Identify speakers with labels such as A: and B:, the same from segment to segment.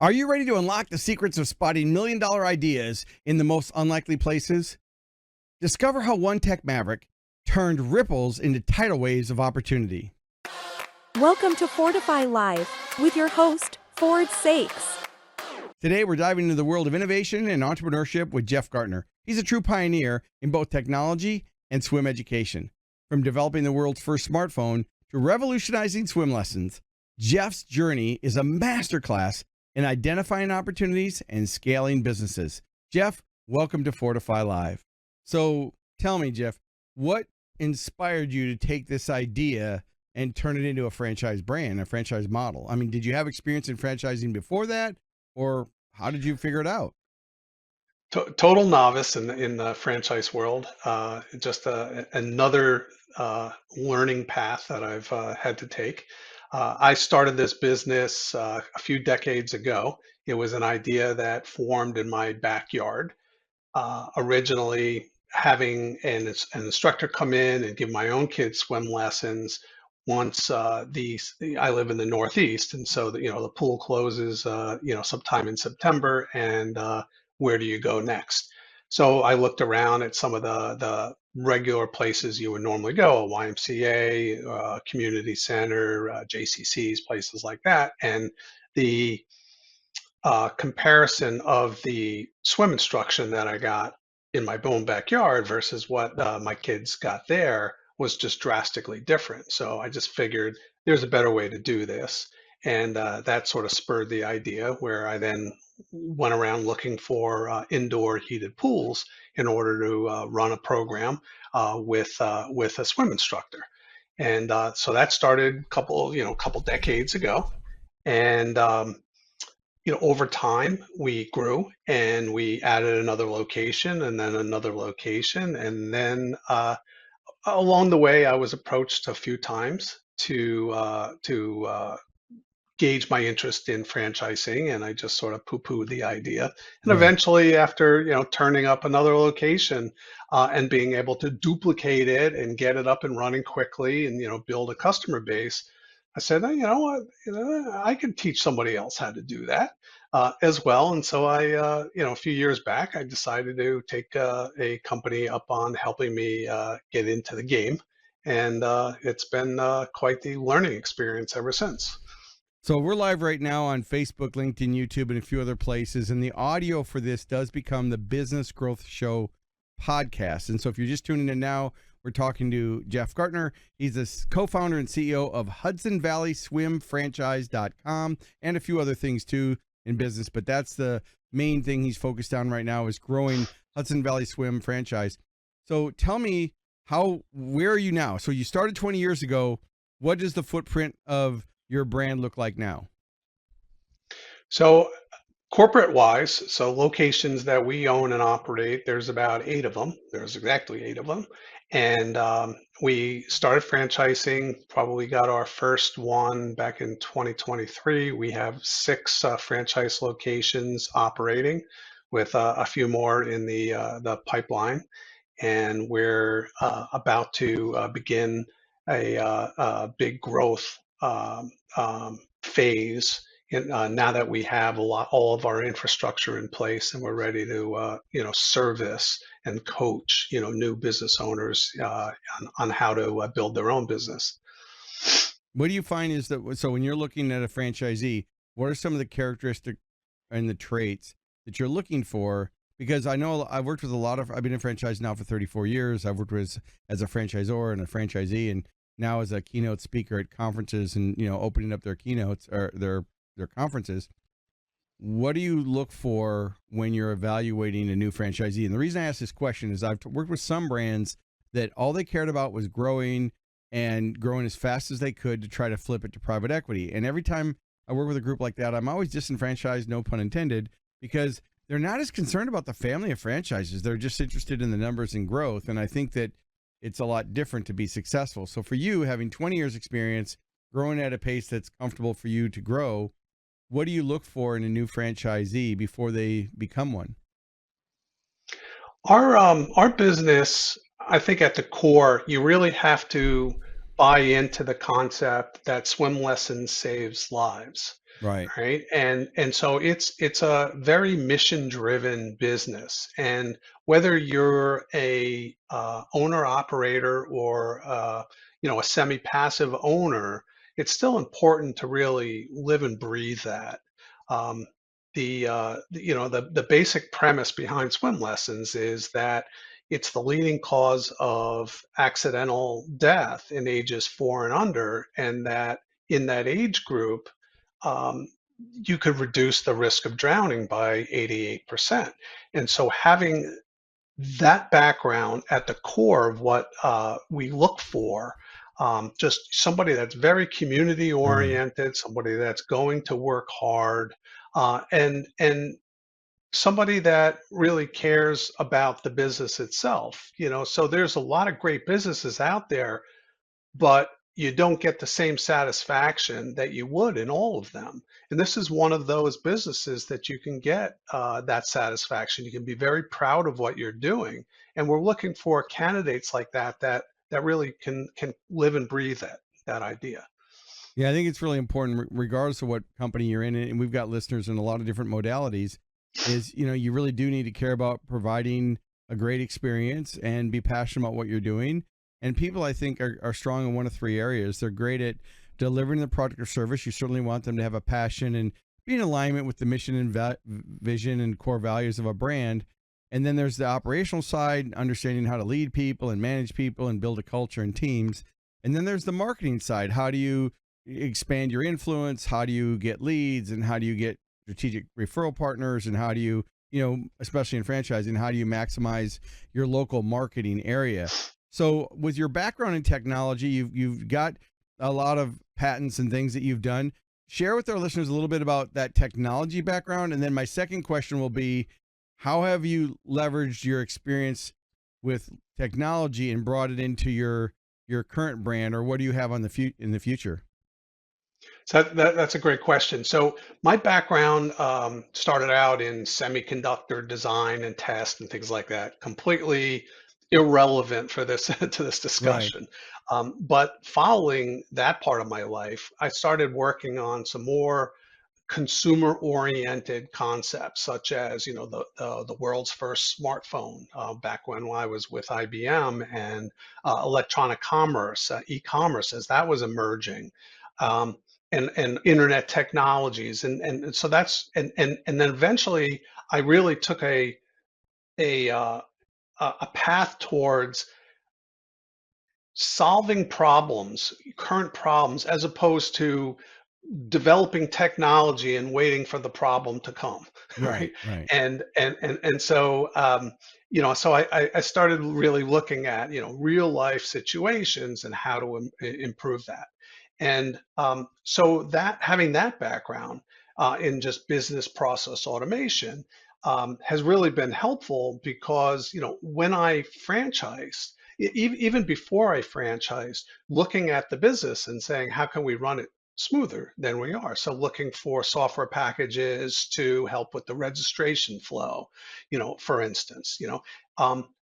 A: Are you ready to unlock the secrets of spotting million-dollar ideas in the most unlikely places? Discover how one tech maverick turned ripples into tidal waves of opportunity.
B: Welcome to Fordify Live with your host, Ford Saeks.
A: Today, we're diving into the world of innovation and entrepreneurship with Jeff Gartner. He's a true pioneer in both technology and swim education. From developing the world's first smartphone to revolutionizing swim lessons, Jeff's journey is a masterclass in identifying opportunities and scaling businesses. Jeff, welcome to Fordify Live. So tell me, Jeff, what inspired you to take this idea and turn it into a franchise brand, a franchise model? I mean, did you have experience in franchising before that, or how did you figure it out?
C: Total novice in the franchise world. Just another learning path that I've had to take. I started this business a few decades ago. It was an idea that formed in my backyard. Originally, having an instructor come in and give my own kids swim lessons. Once I live in the Northeast, and so the pool closes sometime in September, and where do you go next? So I looked around at some of the regular places you would normally go, a YMCA, community center, JCCs, places like that, and the comparison of the swim instruction that I got in my own backyard versus what my kids got there was just drastically different. So I just figured there's a better way to do this. And that sort of spurred the idea where I then went around looking for indoor heated pools in order to run a program with a swim instructor. And so that started a couple decades ago. And over time, we grew and we added another location and then another location. And then along the way, I was approached a few times to gauge my interest in franchising, and I just sort of poo-pooed the idea. And
A: Right.
C: eventually, after turning up another location and being able to duplicate it and get it up and running quickly, and build a customer base, I said, "Oh, you know what, I could teach somebody else how to do that as well." And so a few years back, I decided to take a company up on helping me get into the game, and it's been quite the learning experience ever since.
A: So we're live right now on Facebook, LinkedIn, YouTube, and a few other places. And the audio for this does become the Business Growth Show podcast. And so if you're just tuning in now, we're talking to Jeff Gartner. He's the co-founder and CEO of Hudson Valley Swim franchise.com and a few other things too in business. But that's the main thing he's focused on right now is growing Hudson Valley Swim franchise. So tell me where are you now? So you started 20 years ago. What does the footprint of your brand look like now?
C: So corporate wise, so locations that we own and operate, there's about eight of them. There's exactly eight of them. And we started franchising, probably got our first one back in 2023. We have six franchise locations operating with a few more in the pipeline. And we're about to begin a big growth phase now that we have all of our infrastructure in place and we're ready to service and coach new business owners on how to build their own business.
A: What do you find is that, so when you're looking at a franchisee, what are some of the characteristics and the traits that you're looking for? Because I know I've worked with I've been in franchise now for 34 years. I've worked as a franchisor and a franchisee, and now as a keynote speaker at conferences and, opening up their keynotes or their conferences. What do you look for when you're evaluating a new franchisee? And the reason I ask this question is I've worked with some brands that all they cared about was growing and growing as fast as they could to try to flip it to private equity. And every time I work with a group like that, I'm always disenfranchised, no pun intended, because they're not as concerned about the family of franchises. They're just interested in the numbers and growth. And I think that it's a lot different to be successful. So for you, having 20 years experience, growing at a pace that's comfortable for you to grow, what do you look for in a new franchisee before they become one?
C: Our business, I think at the core, you really have to buy into the concept that swim lessons saves lives,
A: Right.
C: right? And so it's a very mission driven business, and whether you're a owner operator or a semi passive owner, it's still important to really live and breathe that. Um, the basic premise behind swim lessons is that it's the leading cause of accidental death in ages 4 and under, and that in that age group, um, you could reduce the risk of drowning by 88%. And so having that background at the core of what we look for, just somebody that's very community
A: Right.
C: oriented, somebody that's going to work hard, and somebody that really cares about the business itself. So there's a lot of great businesses out there, but you don't get the same satisfaction that you would in all of them. And this is one of those businesses that you can get that satisfaction. You can be very proud of what you're doing, and we're looking for candidates like that really can live and breathe that idea.
A: Yeah, I think it's really important, regardless of what company you're in, and we've got listeners in a lot of different modalities. Is you really do need to care about providing a great experience and be passionate about what you're doing. And people, I think, are strong in one of three areas. They're great at delivering the product or service. You certainly want them to have a passion and be in alignment with the mission and vision and core values of a brand. And then there's the operational side, understanding how to lead people and manage people and build a culture and teams. And then there's the marketing side. How do you expand your influence? How do you get leads? And how do you get strategic referral partners? And how do you, especially in franchising, how do you maximize your local marketing area? So with your background in technology, you've got a lot of patents and things that you've done. Share with our listeners a little bit about that technology background. And then my second question will be, how have you leveraged your experience with technology and brought it into your current brand, or what do you have on in the future?
C: So that's a great question. So my background started out in semiconductor design and test and things like that. Completely irrelevant for this to this
A: Right.
C: discussion. But following that part of my life, I started working on some more consumer-oriented concepts, such as the world's first smartphone back when I was with IBM, and electronic commerce, e-commerce as that was emerging, um, and internet technologies, and so and then eventually I really took a uh, a path towards solving problems, current problems, as opposed to developing technology and waiting for the problem to come, right?
A: Right. Right.
C: And so so I started really looking at real life situations and how to improve that. And so that having that background in just business process automation has really been helpful, because when I franchised, even before I franchised, looking at the business and saying, how can we run it smoother than we are? So looking for software packages to help with the registration flow, for instance,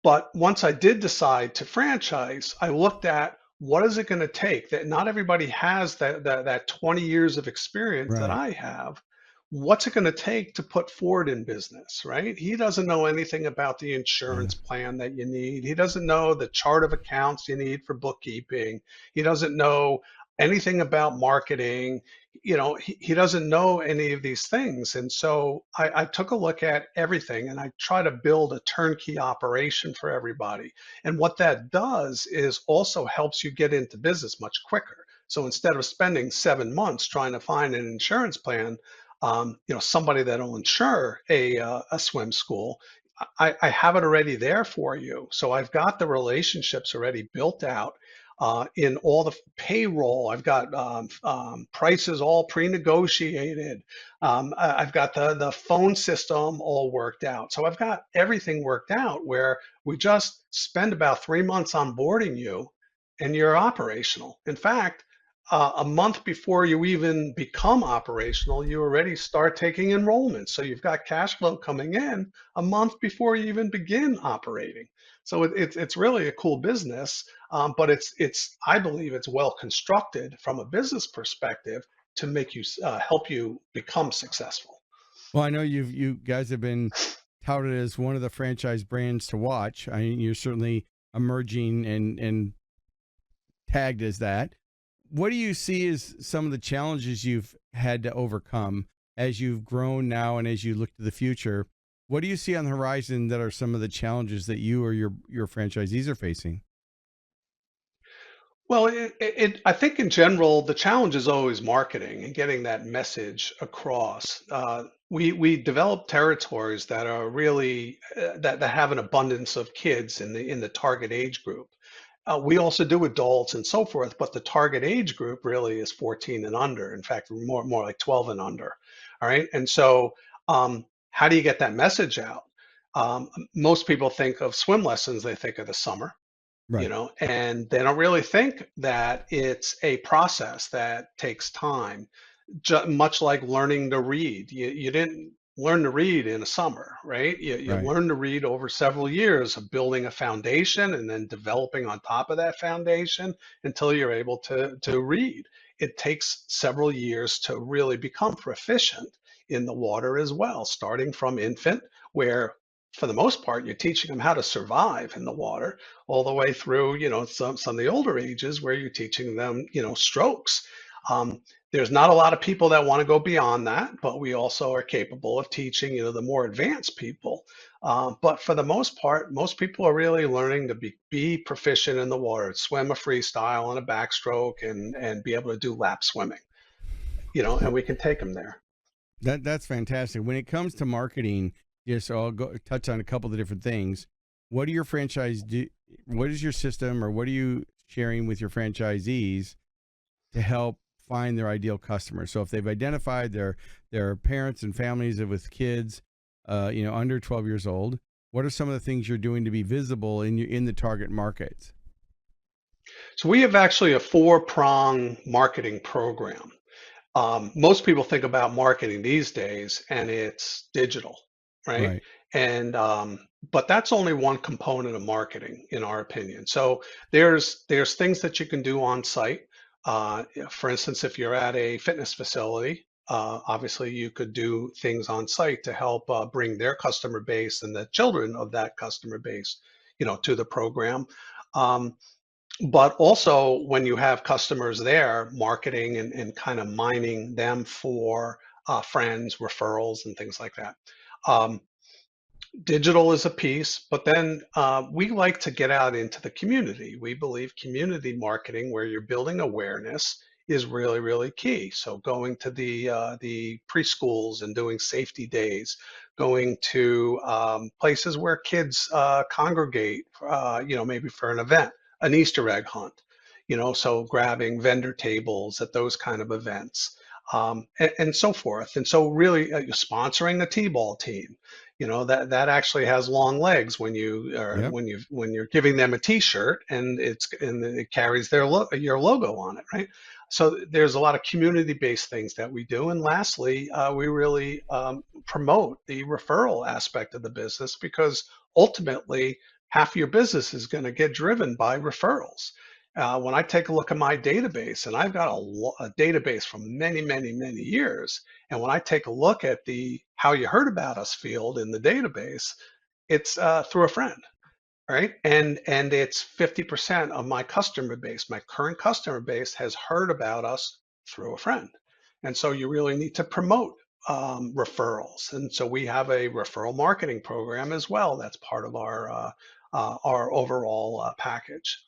C: but once I did decide to franchise, I looked at what is it going to take. That not everybody has that 20 years of experience that
A: Right.
C: I have. What's it going to take to put Ford in business, right? He doesn't know anything about the
A: Yeah.
C: insurance plan that you need. He doesn't know the chart of accounts you need for bookkeeping. He doesn't know anything about marketing. He doesn't know any of these things. And so I took a look at everything, and I try to build a turnkey operation for everybody. And what that does is also helps you get into business much quicker. So instead of spending 7 months trying to find an insurance plan, somebody that'll insure a swim school, I have it already there for you. So I've got the relationships already built out in all the payroll. I've got prices all pre-negotiated. I've got the phone system all worked out. So I've got everything worked out where we just spend about 3 months onboarding you, and you're operational. In fact, a month before you even become operational, you already start taking enrollments. So you've got cash flow coming in a month before you even begin operating. So it's really a cool business. But I believe it's well constructed from a business perspective to make you help you become successful.
A: Well, I know you guys have been touted as one of the franchise brands to watch. I mean, you're certainly emerging and tagged as that. What do you see as some of the challenges you've had to overcome as you've grown now and as you look to the future? What do you see on the horizon that are some of the challenges that you or your franchisees are facing?
C: Well, I think in general, the challenge is always marketing and getting that message across. We develop territories that are really that have an abundance of kids in the target age group. We also do adults and so forth, but the target age group really is 14 and under. In fact, more like 12 and under. All right, and so how do you get that message out? Most people think of swim lessons; they think of the summer,
A: Right,
C: and they don't really think that it's a process that takes time, much like learning to read. You didn't learn to read in a summer, right? You
A: right.
C: learn to read over several years of building a foundation and then developing on top of that foundation until you're able to read. It takes several years to really become proficient in the water as well, starting from infant, where for the most part, you're teaching them how to survive in the water, all the way through, some of the older ages where you're teaching them, strokes. Um, there's not a lot of people that want to go beyond that, but we also are capable of teaching, the more advanced people. But for the most part, most people are really learning to be proficient in the water, swim a freestyle and a backstroke, and be able to do lap swimming, and we can take them there.
A: That's fantastic. When it comes to marketing, yes, so I'll go touch on a couple of different things. What do your franchise do? What is your system, or what are you sharing with your franchisees to help find their ideal customer? So if they've identified their parents and families with kids, under 12 years old, what are some of the things you're doing to be visible in the target markets?
C: So we have actually a four-prong marketing program. Most people think about marketing these days and it's digital, right?
A: Right.
C: And but that's only one component of marketing, in our opinion. So there's things that you can do on site. For instance, if you're at a fitness facility, obviously you could do things on site to help bring their customer base and the children of that customer base, to the program. Um, but also, when you have customers there, marketing and kind of mining them for friends, referrals, and things like that. Um, Digital is a piece, but then we like to get out into the community. We believe community marketing, where you're building awareness, is really, really key. So going to the preschools and doing safety days, going to places where kids congregate, maybe for an event, an Easter egg hunt, so grabbing vendor tables at those kind of events. And so forth. And so really sponsoring a T-ball team, that actually has long legs when
A: Yep.
C: when you're giving them a T-shirt and it carries your logo on it, right? So there's a lot of community-based things that we do. And lastly, we really promote the referral aspect of the business, because ultimately half your business is going to get driven by referrals. When I take a look at my database, and I've got a database from many, many, many years, and when I take a look at the how you heard about us field in the database, it's through a friend, right? And it's 50% of my customer base. My current customer base has heard about us through a friend, and so you really need to promote referrals. And so we have a referral marketing program as well. That's part of our overall package.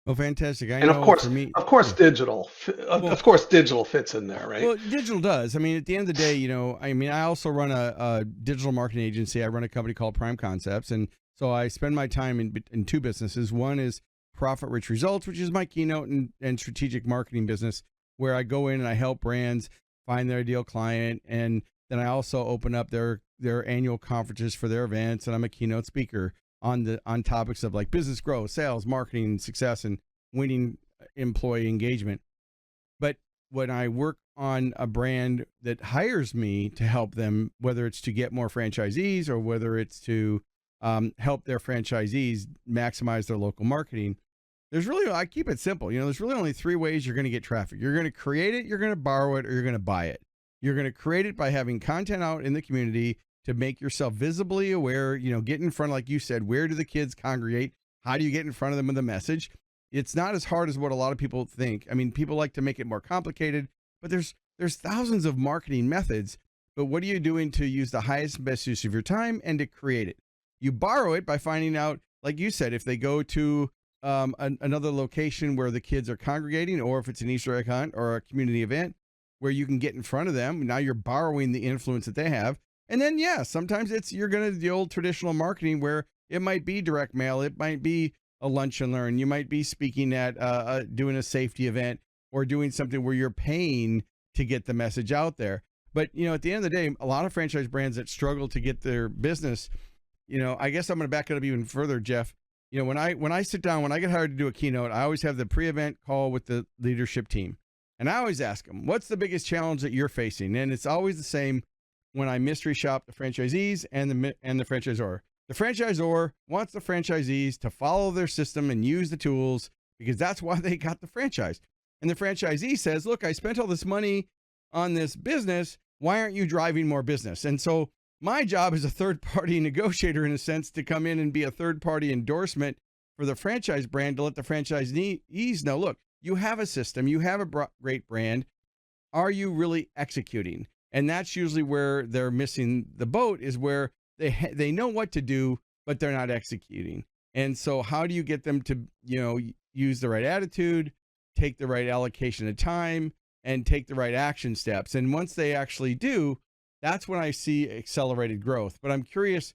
A: Well, fantastic. I
C: And
A: know for me,
C: of course,
A: yeah. Well,
C: of course, digital fits in there, right?
A: Well, digital does. I mean, at the end of the day, I mean, I also run a digital marketing agency. I run a company called Prime Concepts. And so I spend my time in two businesses. One is Profit Rich Results, which is my keynote and strategic marketing business, where I go in and I help brands find their ideal client. And then I also open up their annual conferences for their events. And I'm a keynote speaker on topics of like business growth, sales, marketing, success, and winning employee engagement. But when I work on a brand that hires me to help them, whether it's to get more franchisees or whether it's to help their franchisees maximize their local marketing, there's really, I keep it simple. There's really only three ways you're going to get traffic. You're going to create it, you're going to borrow it, or you're going to buy it. You're going to create it by having content out in the community to make yourself visibly aware, get in front, like you said, where do the kids congregate? How do you get in front of them with a message? It's not as hard as what a lot of people think. I mean, people like to make it more complicated, but there's thousands of marketing methods. But what are you doing to use the highest and best use of your time and to create it? You borrow it by finding out, like you said, if they go to another location where the kids are congregating, or if it's an Easter egg hunt or a community event where you can get in front of them. Now you're borrowing the influence that they have. And then, sometimes you're going to the old traditional marketing where it might be direct mail. It might be a lunch and learn. You might be speaking at doing a safety event or doing something where you're paying to get the message out there. But, at the end of the day, a lot of franchise brands that struggle to get their business, I guess I'm going to back it up even further, Jeff. When I sit down, when I get hired to do a keynote, I always have the pre-event call with the leadership team. And I always ask them, what's the biggest challenge that you're facing? And it's always the same when I mystery shop the franchisees and the franchisor. The franchisor wants the franchisees to follow their system and use the tools because that's why they got the franchise. And the franchisee says, look, I spent all this money on this business. Why aren't you driving more business? And so my job as a third-party negotiator, in a sense, to come in and be a third-party endorsement for the franchise brand to let the franchisees know, look, you have a system, you have a great brand. Are you really executing? And that's usually where they're missing the boat, is where they know what to do, but they're not executing. And so how do you get them to, use the right attitude, take the right allocation of time, and take the right action steps? And once they actually do, that's when I see accelerated growth. But I'm curious,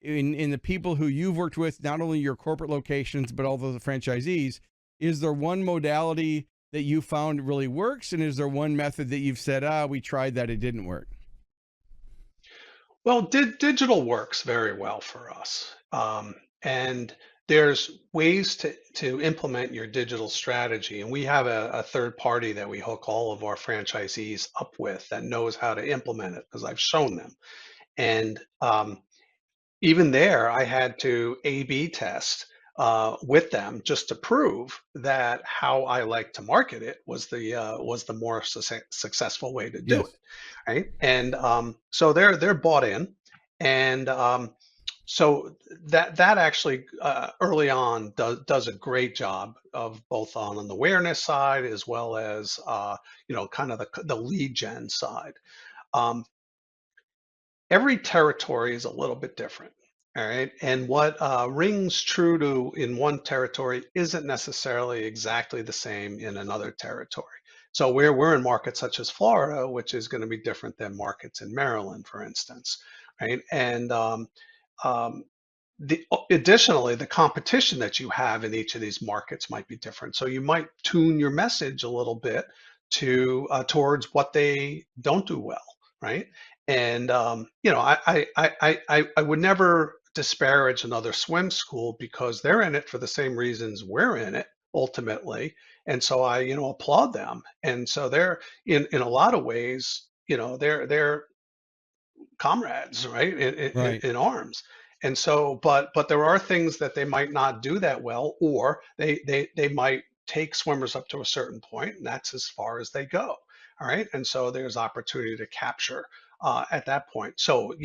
A: in the people who you've worked with, not only your corporate locations, but also the franchisees, is there one modality that you found really works? And is there one method that you've said, we tried that, it didn't work?
C: Well, digital works very well for us. And there's ways to implement your digital strategy. And we have a third party that we hook all of our franchisees up with that knows how to implement it because I've shown them. And even there, I had to A/B test with them just to prove that how I like to market it was the more successful way to do it,
A: Yes.
C: right? And so they're bought in, and so that actually early on does a great job of both on an awareness side as well as kind of the lead gen side. Um, every territory is a little bit different. All right. And what rings true to in one territory isn't necessarily exactly the same in another territory. So we're in markets such as Florida, which is going to be different than markets in Maryland, for instance. Right. And um, additionally, the competition that you have in each of these markets might be different. So you might tune your message a little bit to towards what they don't do well, right? And I would never disparage another swim school because they're in it for the same reasons we're in it ultimately, and so I applaud them. And so they're in a lot of ways, they're comrades, right,
A: Right.
C: in arms. And so, but there are things that they might not do that well, or they might take swimmers up to a certain point, and that's as far as they go. All right, and so there's opportunity to capture at that point. So,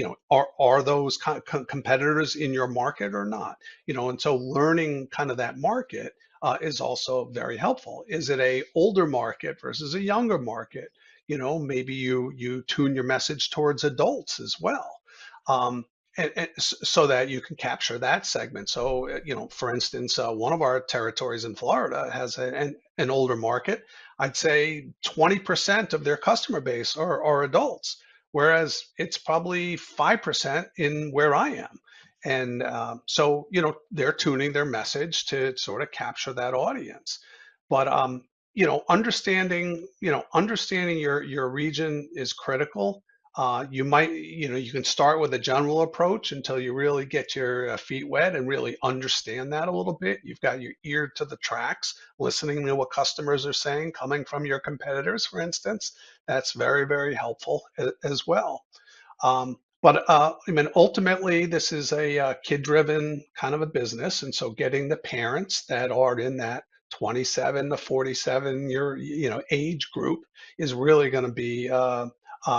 C: are those competitors in your market or not? And so learning kind of that market is also very helpful. Is it a older market versus a younger market? Maybe you tune your message towards adults as well, um, and so that you can capture that segment. So for instance, one of our territories in Florida has an older market. I'd say 20% of their customer base are adults, whereas it's probably 5% in where I am. And so they're tuning their message to sort of capture that audience. But understanding your region is critical. You can start with a general approach until you really get your feet wet and really understand that a little bit. You've got your ear to the tracks, listening to what customers are saying, coming from your competitors, for instance. That's very, very helpful as well. But I mean, ultimately, this is a kid-driven kind of a business, and so getting the parents that are in that 27 to 47 age group is really going to be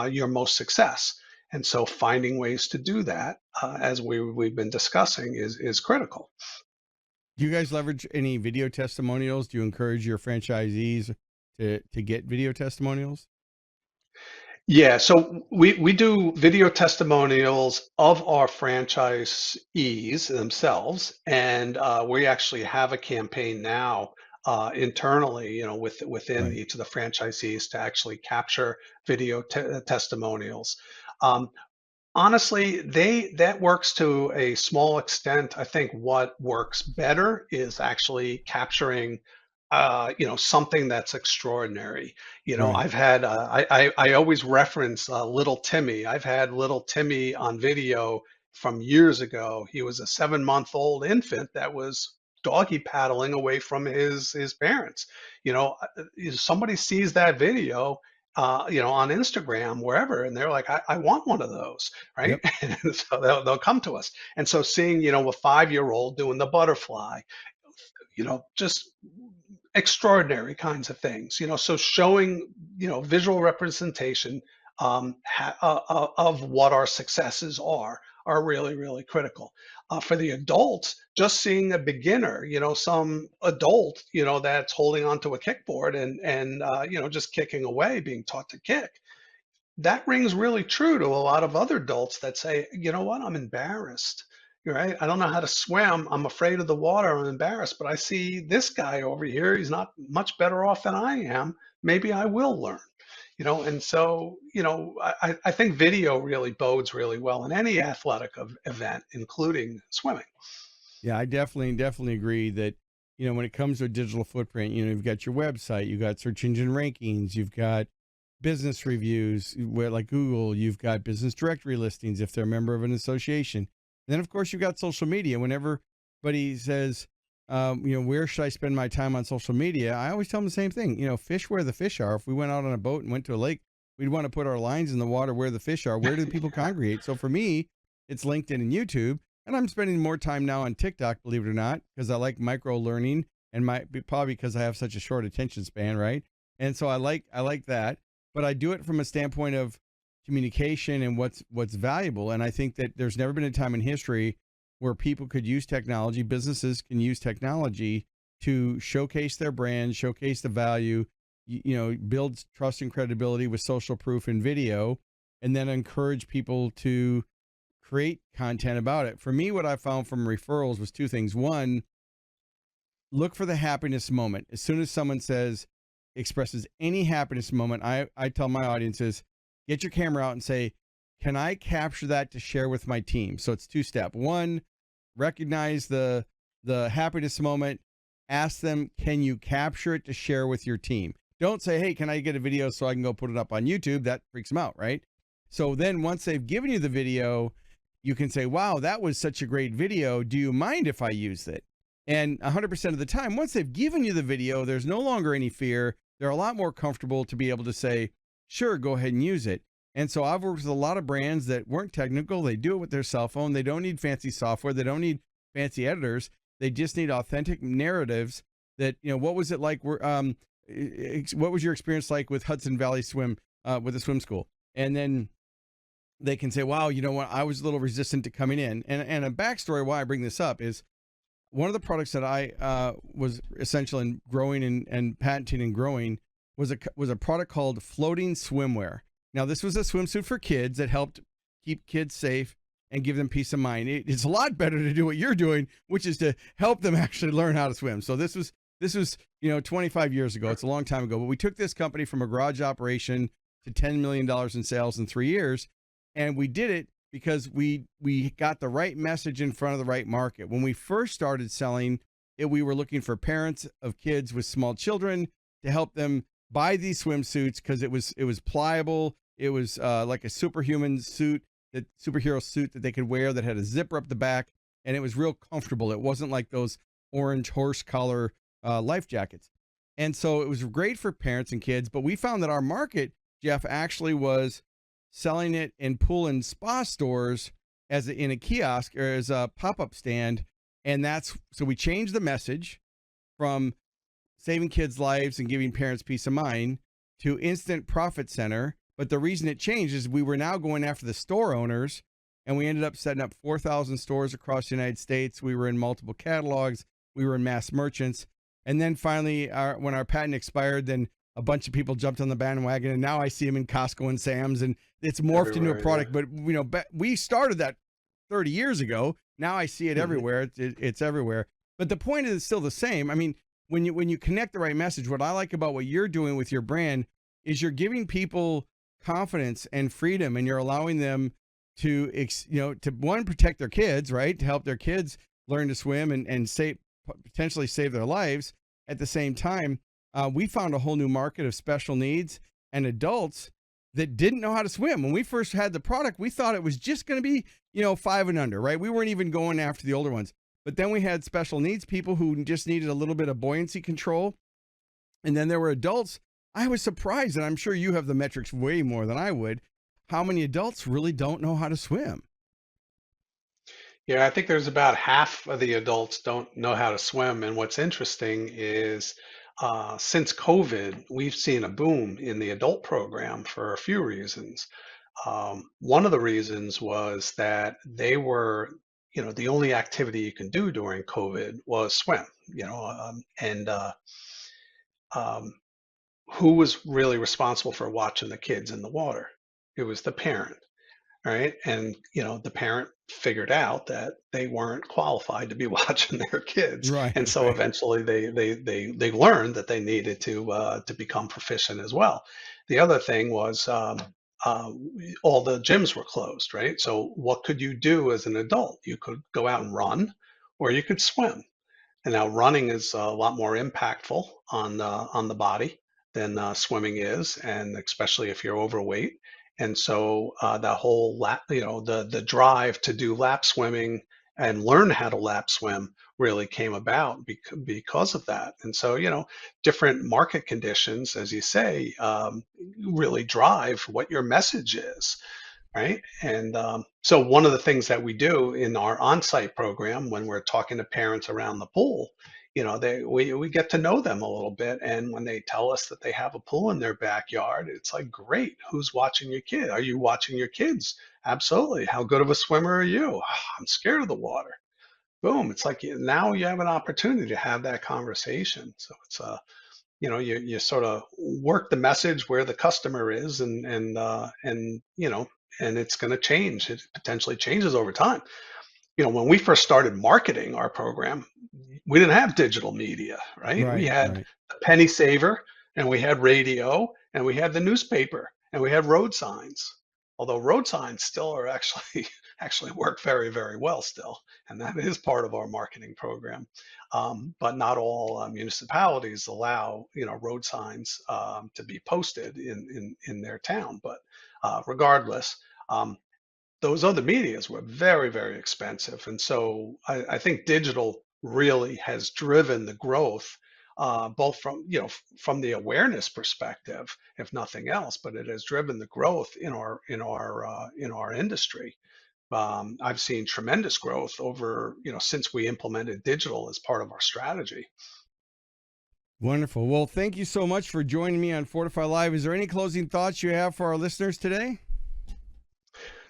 C: your most success. And so finding ways to do that, as we've been discussing, is critical.
A: Do you guys leverage any video testimonials? Do you encourage your franchisees to get video testimonials?
C: Yeah, so we do video testimonials of our franchisees themselves, and we actually have a campaign now internally, within
A: Right.
C: each of the franchisees to actually capture video testimonials. Um, Honestly, they that works to a small extent. I think what works better is actually capturing, something that's extraordinary.
A: Right.
C: I've had, I always reference little Timmy. I've had little Timmy on video from years ago. He was a 7-month-old infant that was doggy paddling away from his parents. Somebody sees that video, on Instagram, wherever, and they're like, I want one of those, right?
A: Yep.
C: And so they'll come to us. And so seeing, a 5-year-old doing the butterfly, just extraordinary kinds of things, so showing, visual representation, of what our successes are really, really critical. For the adults, just seeing a beginner, some adult, that's holding onto a kickboard and just kicking away, being taught to kick, that rings really true to a lot of other adults that say, you know what, I'm embarrassed. Right? I don't know how to swim. I'm afraid of the water. I'm embarrassed. But I see this guy over here. He's not much better off than I am. Maybe I will learn. And so, I think video really bodes really well in any athletic event, including swimming.
A: Yeah, I definitely agree that, when it comes to a digital footprint, you've got your website, you've got search engine rankings, you've got business reviews where like Google, you've got business directory listings if they're a member of an association. And then of course you've got social media. Whenever somebody says, where should I spend my time on social media? I always tell them the same thing, fish where the fish are. If we went out on a boat and went to a lake, we'd want to put our lines in the water where the fish are. Where do the people congregate? So for me, it's LinkedIn and YouTube. And I'm spending more time now on TikTok, believe it or not, because I like micro learning and probably because I have such a short attention span, right? And so I like that, but I do it from a standpoint of communication and what's valuable. And I think that there's never been a time in history where people could use technology, businesses can use technology to showcase their brand, showcase the value, build trust and credibility with social proof and video, and then encourage people to create content about it. For me, what I found from referrals was two things. One, look for the happiness moment. As soon as someone expresses any happiness moment, I tell my audiences, get your camera out and say, can I capture that to share with my team? So it's two-step. One, recognize the happiness moment. Ask them, can you capture it to share with your team? Don't say, hey, can I get a video so I can go put it up on YouTube? That freaks them out, right? So then once they've given you the video, you can say, wow, that was such a great video. Do you mind if I use it? And 100% of the time, once they've given you the video, there's no longer any fear. They're a lot more comfortable to be able to say, sure, go ahead and use it. And so I've worked with a lot of brands that weren't technical. They do it with their cell phone. They don't need fancy software. They don't need fancy editors. They just need authentic narratives that, what was it like? What was your experience like with Hudson Valley Swim, with the swim school? And then they can say, wow, you know what? I was a little resistant to coming in. And a backstory why I bring this up is one of the products that I was essential in growing and patenting and growing was a product called floating swimwear. Now, this was a swimsuit for kids that helped keep kids safe and give them peace of mind. It's a lot better to do what you're doing, which is to help them actually learn how to swim. So this was 25 years ago. It's a long time ago, but we took this company from a garage operation to $10 million in sales in 3 years. And we did it because we got the right message in front of the right market. When we first started selling it, we were looking for parents of kids with small children to help them buy these swimsuits because it was pliable. It was like a superhero suit that they could wear that had a zipper up the back, and it was real comfortable. It wasn't like those orange horse collar life jackets. And so it was great for parents and kids, but we found that our market, Jeff, actually was selling it in pool and spa stores in a kiosk or as a pop-up stand. And so we changed the message from saving kids' lives and giving parents peace of mind to instant profit center. But the reason it changed is we were now going after the store owners, and we ended up setting up 4,000 stores across the United States. We were in multiple catalogs. We were in mass merchants. And then finally, when our patent expired, then a bunch of people jumped on the bandwagon, and now I see them in Costco and Sam's, and it's morphed into a product. Yeah. But, we started that 30 years ago. Now I see it everywhere. It's everywhere. But the point is still the same. I mean, when you connect the right message, what I like about what you're doing with your brand is you're giving people confidence and freedom, and you're allowing them to, to one, protect their kids, right? To help their kids learn to swim and potentially save their lives. At the same time, we found a whole new market of special needs and adults that didn't know how to swim. When we first had the product, we thought it was just going to be, 5 and under, right? We weren't even going after the older ones. But then we had special needs people who just needed a little bit of buoyancy control. And then there were adults. I was surprised, and I'm sure you have the metrics way more than I would, how many adults really don't know how to swim.
C: Yeah, I think there's about half of the adults don't know how to swim. And what's interesting is since COVID, we've seen a boom in the adult program for a few reasons. One of the reasons was that they were, the only activity you can do during COVID was swim, and who was really responsible for watching the kids in the water? It was the parent. Right. And, the parent figured out that they weren't qualified to be watching their kids.
A: Right.
C: And so eventually they learned that they needed to become proficient as well. The other thing was all the gyms were closed. Right. So what could you do as an adult? You could go out and run, or you could swim. And now running is a lot more impactful on the body than swimming is, and especially if you're overweight. And so the whole lap, the drive to do lap swimming and learn how to lap swim really came about because of that. And so, different market conditions, as you say, really drive what your message is, right? And so one of the things that we do in our on-site program when we're talking to parents around the pool, we get to know them a little bit. And when they tell us that they have a pool in their backyard, it's like, great. Who's watching your kid? Are you watching your kids? Absolutely. How good of a swimmer are you? "Oh, I'm scared of the water." Boom. It's like now you have an opportunity to have that conversation. So it's you sort of work the message where the customer is, and it's going to change. It potentially changes over time. When we first started marketing our program, we didn't have digital media, right? We had a penny saver, and we had radio, and we had the newspaper, and we had road signs. Although road signs still are actually work very, very well still, and that is part of our marketing program. But not all municipalities allow road signs to be posted in their town. But regardless. Those other medias were very, very expensive. And so I think digital really has driven the growth, both from the awareness perspective, if nothing else, but it has driven the growth in our industry. I've seen tremendous growth over, since we implemented digital as part of our strategy.
A: Wonderful. Well, thank you so much for joining me on Fordify Live. Is there any closing thoughts you have for our listeners today?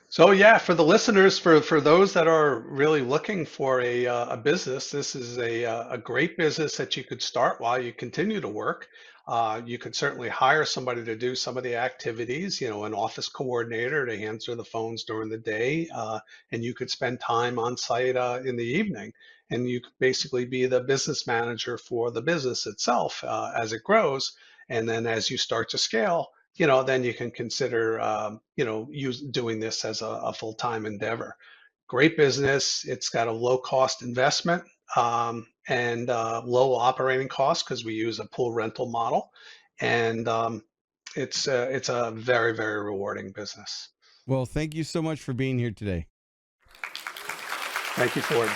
C: So yeah, for the listeners, for those that are really looking for a business, this is a great business that you could start while you continue to work. You could certainly hire somebody to do some of the activities, an office coordinator to answer the phones during the day, and you could spend time on site in the evening, and you could basically be the business manager for the business itself as it grows. And then as you start to scale, then you can consider, doing this as a full-time endeavor. Great business. It's got a low-cost investment and low operating costs because we use a pool rental model, and it's a very, very rewarding business.
A: Well, thank you so much for being here today.
C: Thank you, Ford.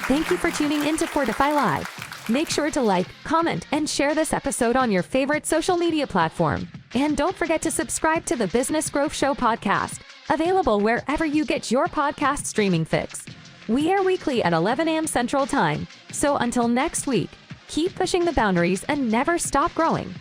D: Thank you for tuning in to Fordify Live. Make sure to like, comment, and share this episode on your favorite social media platform. And don't forget to subscribe to the Business Growth Show podcast, available wherever you get your podcast streaming fix. We air weekly at 11 a.m. Central Time. So until next week, keep pushing the boundaries and never stop growing.